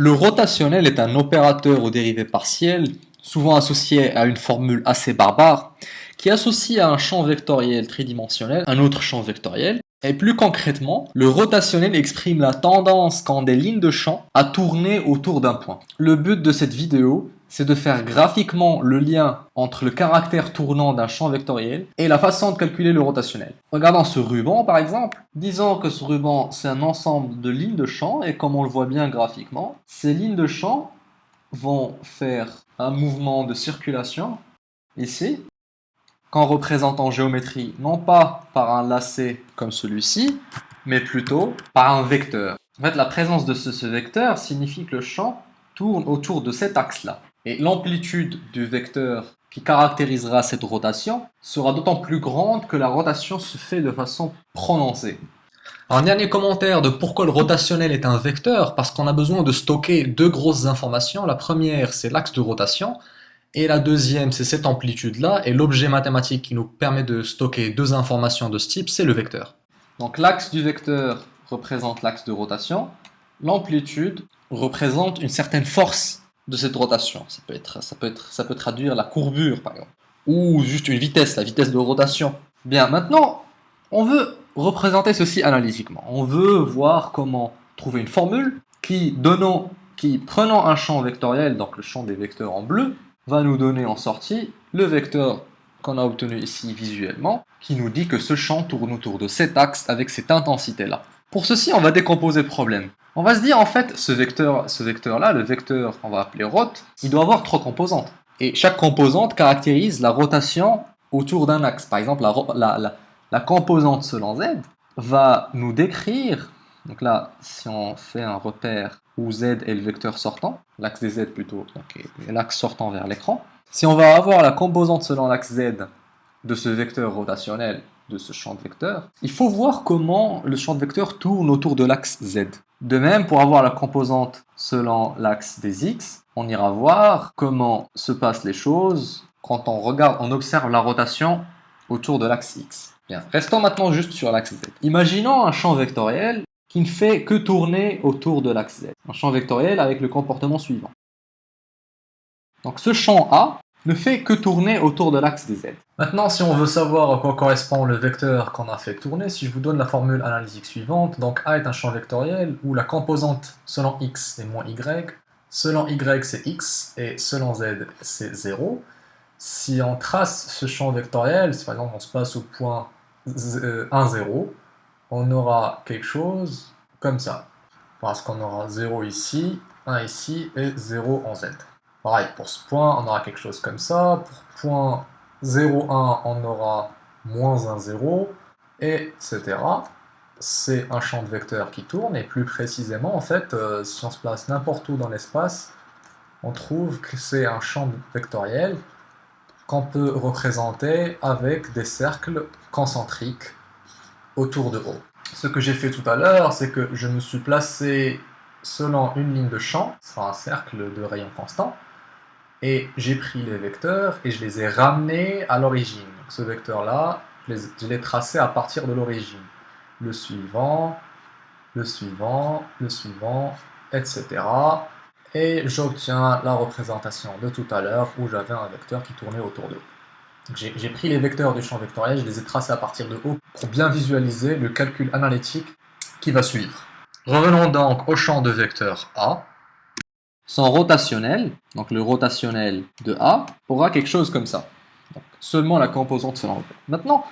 Le rotationnel est un opérateur au dérivé partiel, souvent associé à une formule assez barbare, qui associe à un champ vectoriel tridimensionnel un autre champ vectoriel. Et plus concrètement, le rotationnel exprime la tendance qu'ont des lignes de champ à tourner autour d'un point. Le but de cette vidéo, c'est de faire graphiquement le lien entre le caractère tournant d'un champ vectoriel et la façon de calculer le rotationnel. Regardons ce ruban par exemple. Disons que ce ruban, c'est un ensemble de lignes de champ et comme on le voit bien graphiquement, ces lignes de champ vont faire un mouvement de circulation ici, qu'on représente en géométrie non pas par un lacet comme celui-ci, mais plutôt par un vecteur. En fait, la présence de ce vecteur signifie que le champ tourne autour de cet axe-là. Et l'amplitude du vecteur qui caractérisera cette rotation sera d'autant plus grande que la rotation se fait de façon prononcée. Un dernier commentaire de pourquoi le rotationnel est un vecteur, parce qu'on a besoin de stocker deux grosses informations. La première, c'est l'axe de rotation, et la deuxième, c'est cette amplitude-là, et l'objet mathématique qui nous permet de stocker deux informations de ce type, c'est le vecteur. Donc l'axe du vecteur représente l'axe de rotation, l'amplitude représente une certaine force de cette rotation. Ça peut traduire la courbure, par exemple, ou juste une vitesse, la vitesse de rotation. Bien, maintenant, on veut représenter ceci analytiquement. On veut voir comment trouver une formule qui, prenant un champ vectoriel, donc le champ des vecteurs en bleu, va nous donner en sortie le vecteur qu'on a obtenu ici visuellement, qui nous dit que ce champ tourne autour de cet axe avec cette intensité-là. Pour ceci, on va décomposer le problème. On va se dire, en fait, ce vecteur-là, le vecteur qu'on va appeler rot, il doit avoir trois composantes. Et chaque composante caractérise la rotation autour d'un axe. Par exemple, la composante selon z va nous décrire, donc là, si on fait un repère où z est le vecteur sortant, l'axe des z plutôt, donc l'axe sortant vers l'écran, si on va avoir la composante selon l'axe z de ce vecteur rotationnel, de ce champ de vecteur, il faut voir comment le champ de vecteur tourne autour de l'axe z. De même, pour avoir la composante selon l'axe des x, on ira voir comment se passent les choses quand on observe la rotation autour de l'axe x. Bien, restons maintenant juste sur l'axe z. Imaginons un champ vectoriel qui ne fait que tourner autour de l'axe z. Un champ vectoriel avec le comportement suivant. Donc ce champ A ne fait que tourner autour de l'axe des z. Maintenant, si on veut savoir à quoi correspond le vecteur qu'on a fait tourner, si je vous donne la formule analytique suivante, donc A est un champ vectoriel où la composante selon x est moins y, selon y c'est x et selon z c'est 0. Si on trace ce champ vectoriel, si par exemple on se passe au point 1, 0, on aura quelque chose comme ça. Parce qu'on aura 0 ici, 1 ici et 0 en z. Pareil, pour ce point, on aura quelque chose comme ça. Pour point 0, 1, on aura moins 1, 0, etc. C'est un champ de vecteurs qui tourne, et plus précisément, en fait, si on se place n'importe où dans l'espace, on trouve que c'est un champ vectoriel qu'on peut représenter avec des cercles concentriques autour de O. Ce que j'ai fait tout à l'heure, c'est que je me suis placé selon une ligne de champ, ce sera un cercle de rayon constant, et j'ai pris les vecteurs et je les ai ramenés à l'origine. Ce vecteur-là, je l'ai tracé à partir de l'origine. Le suivant, le suivant, le suivant, etc. Et j'obtiens la représentation de tout à l'heure où j'avais un vecteur qui tournait autour de O. J'ai pris les vecteurs du champ vectoriel, je les ai tracés à partir de O pour bien visualiser le calcul analytique qui va suivre. Revenons donc au champ de vecteur A. Son rotationnel, donc le rotationnel de A, aura quelque chose comme ça. Donc, seulement la composante selon repère. Maintenant,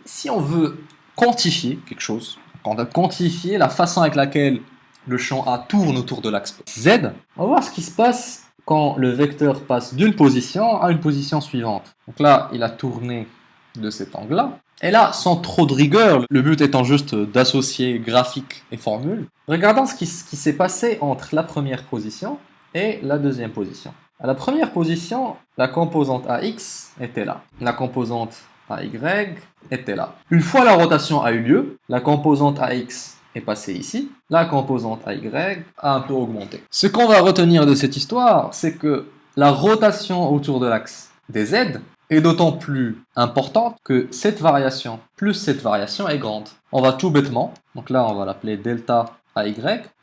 si on veut quantifier quelque chose, on va quantifier la façon avec laquelle le champ A tourne autour de l'axe Z, on va voir ce qui se passe quand le vecteur passe d'une position à une position suivante. Donc là, il a tourné de cet angle-là. Et là, sans trop de rigueur, le but étant juste d'associer graphique et formule, regardons ce qui s'est passé entre la première position et la deuxième position. À la première position, la composante AX était là. La composante AY était là. Une fois la rotation a eu lieu, la composante AX est passée ici, la composante AY a un peu augmenté. Ce qu'on va retenir de cette histoire, c'est que la rotation autour de l'axe des Z est d'autant plus importante que cette variation plus cette variation est grande. On va tout bêtement, donc là on va l'appeler delta AY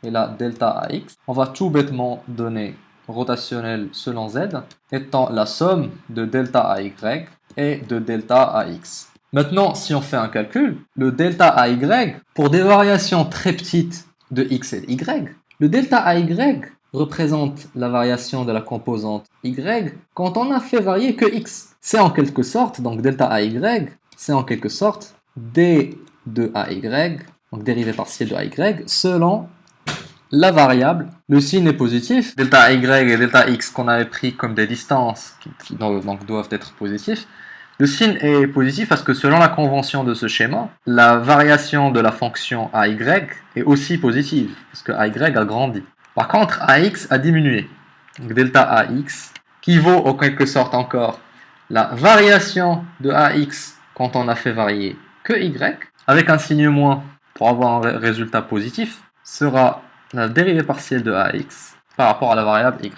et là delta AX. On va tout bêtement donner rotationnel selon Z étant la somme de delta AY et de delta AX. Maintenant, si on fait un calcul, le delta AY, pour des variations très petites de X et de Y, le delta AY représente la variation de la composante Y quand on a fait varier que X. C'est en quelque sorte, donc delta AY, c'est en quelque sorte D de AY, donc dérivée partielle de AY, selon la variable. Le signe est positif, delta AY et delta X qu'on avait pris comme des distances qui donc doivent être positifs. Le signe est positif parce que selon la convention de ce schéma, la variation de la fonction AY est aussi positive, parce que AY a grandi. Par contre, AX a diminué. Donc delta AX, qui vaut en quelque sorte encore la variation de AX quand on a fait varier que Y, avec un signe moins pour avoir un résultat positif, sera la dérivée partielle de AX par rapport à la variable Y.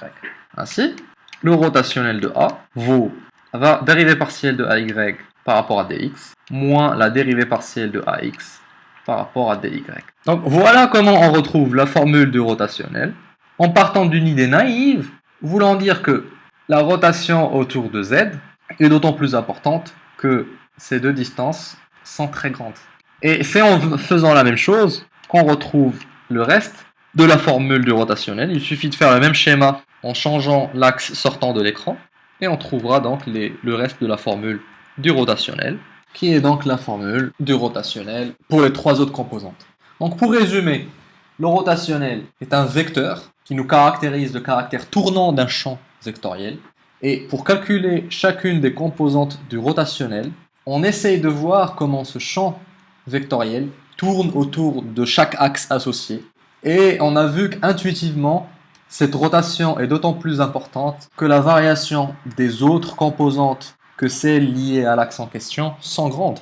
Ainsi, le rotationnel de A vaut la dérivée partielle de AY par rapport à DX, moins la dérivée partielle de AX par rapport à DY. Donc voilà comment on retrouve la formule du rotationnel, en partant d'une idée naïve, voulant dire que la rotation autour de Z est d'autant plus importante que ces deux distances sont très grandes. Et c'est en faisant la même chose qu'on retrouve le reste de la formule du rotationnel. Il suffit de faire le même schéma en changeant l'axe sortant de l'écran, et on trouvera donc le reste de la formule du rotationnel, qui est donc la formule du rotationnel pour les trois autres composantes. Donc pour résumer, le rotationnel est un vecteur qui nous caractérise le caractère tournant d'un champ vectoriel. Et pour calculer chacune des composantes du rotationnel, on essaye de voir comment ce champ vectoriel tourne autour de chaque axe associé. Et on a vu qu'intuitivement, cette rotation est d'autant plus importante que la variation des autres composantes que celles liées à l'axe en question sont grandes.